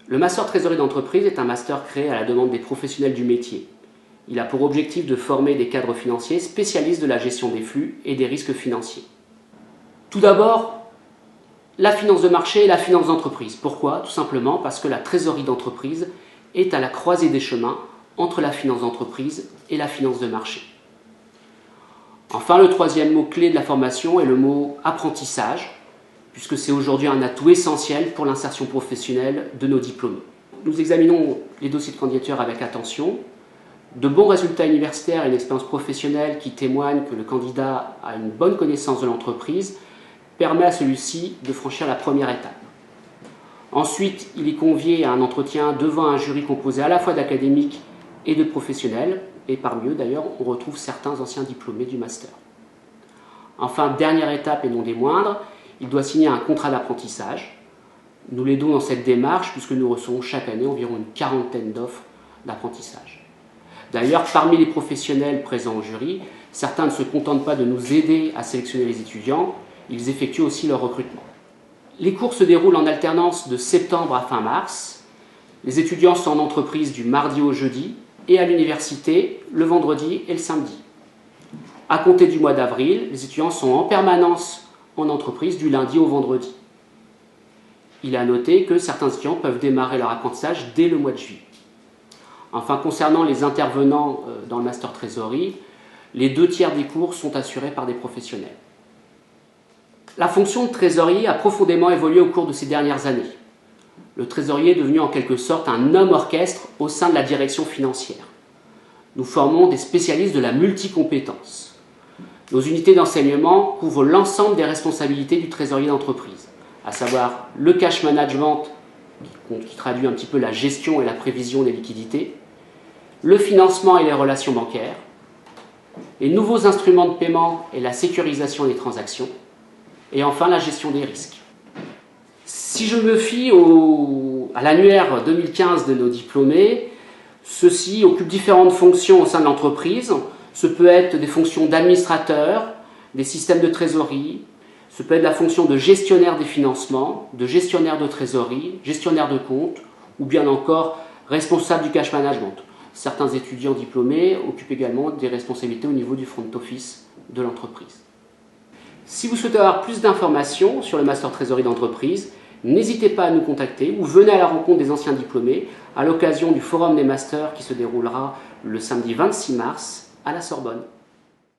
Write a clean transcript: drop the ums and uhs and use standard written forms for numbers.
Le master trésorerie d'entreprise est un master créé à la demande des professionnels du métier. Il a pour objectif de former des cadres financiers spécialistes de la gestion des flux et des risques financiers. Tout d'abord, la finance de marché et la finance d'entreprise. Pourquoi? Tout simplement parce que la trésorerie d'entreprise est à la croisée des chemins entre la finance d'entreprise et la finance de marché. Enfin, le troisième mot-clé de la formation est le mot apprentissage, puisque c'est aujourd'hui un atout essentiel pour l'insertion professionnelle de nos diplômés. Nous examinons les dossiers de candidature avec attention. De bons résultats universitaires et une expérience professionnelle qui témoignent que le candidat a une bonne connaissance de l'entreprise permet à celui-ci de franchir la première étape. Ensuite, il est convié à un entretien devant un jury composé à la fois d'académiques et de professionnels, et parmi eux d'ailleurs on retrouve certains anciens diplômés du master. Enfin, dernière étape et non des moindres, il doit signer un contrat d'apprentissage. Nous l'aidons dans cette démarche puisque nous recevons chaque année environ une quarantaine d'offres d'apprentissage. D'ailleurs, parmi les professionnels présents au jury, certains ne se contentent pas de nous aider à sélectionner les étudiants, ils effectuent aussi leur recrutement. Les cours se déroulent en alternance de septembre à fin mars. Les étudiants sont en entreprise du mardi au jeudi et à l'université le vendredi et le samedi. À compter du mois d'avril, les étudiants sont en permanence en entreprise du lundi au vendredi. Il est à noter que certains étudiants peuvent démarrer leur apprentissage dès le mois de juillet. Enfin, concernant les intervenants dans le master trésorerie, les 2/3 des cours sont assurés par des professionnels. La fonction de trésorier a profondément évolué au cours de ces dernières années. Le trésorier est devenu en quelque sorte un homme orchestre au sein de la direction financière. Nous formons des spécialistes de la multicompétence. Nos unités d'enseignement couvrent l'ensemble des responsabilités du trésorier d'entreprise, à savoir le cash management, qui traduit un petit peu la gestion et la prévision des liquidités, le financement et les relations bancaires, les nouveaux instruments de paiement et la sécurisation des transactions, et enfin la gestion des risques. Si je me fie à l'annuaire 2015 de nos diplômés, ceux-ci occupent différentes fonctions au sein de l'entreprise. Ce peut être des fonctions d'administrateur, des systèmes de trésorerie, ce peut être la fonction de gestionnaire des financements, de gestionnaire de trésorerie, gestionnaire de compte, ou bien encore responsable du cash management. Certains étudiants diplômés occupent également des responsabilités au niveau du front office de l'entreprise. Si vous souhaitez avoir plus d'informations sur le master trésorerie d'entreprise, n'hésitez pas à nous contacter ou venez à la rencontre des anciens diplômés à l'occasion du Forum des Masters qui se déroulera le samedi 26 mars à la Sorbonne.